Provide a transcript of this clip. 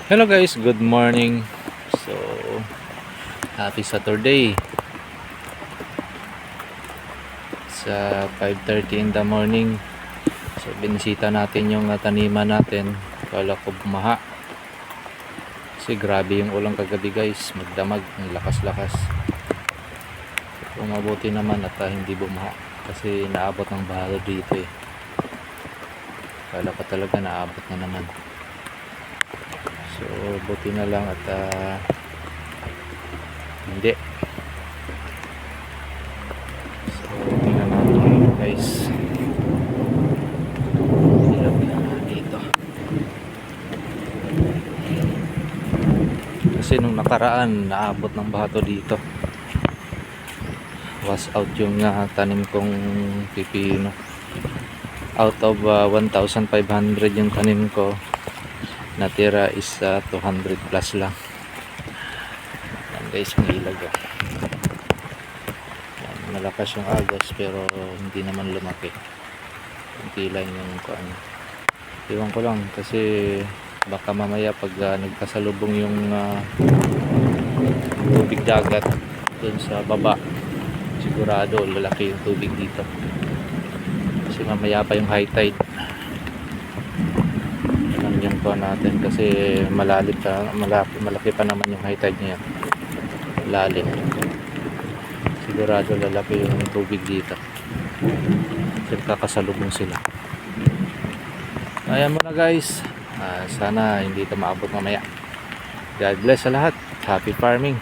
Hello guys, good morning. So, happy Saturday. Sa 5:30 in the morning. So, binisita natin yung taniman natin. Kala ko bumaha. Kasi grabe yung ulang kagabi guys. Magdamag, ang lakas-lakas. So, mabuti naman at hindi bumaha. Kasi naabot ng baha dito eh. Kala ko talaga naabot na naman. So, buti na lang at hindi. So, tingnan natin guys. Hirap na dito. Kasi nung nakaraan, naabot ng baha dito. Was out yung tanim kong pipino. Out of 1,500 yung tanim ko, natira is 200 plus lang. Yan guys, ang ilag yan, malakas yung agos pero hindi naman lumaki. Kunti lang yung kuan. Iwan ko lang kasi baka mamaya pag nagkasalubong yung tubig dagat dun sa baba, sigurado lalaki yung tubig dito kasi mamaya pa yung high tide. Alam yung kuha natin kasi malalim pa, malaki pa naman yung high tide niya, lalim. Sigurado lalaki yung tubig dito kasi kakasalubong sila. Ayan muna guys, sana hindi ito maabot mamaya. God bless sa lahat. Happy farming.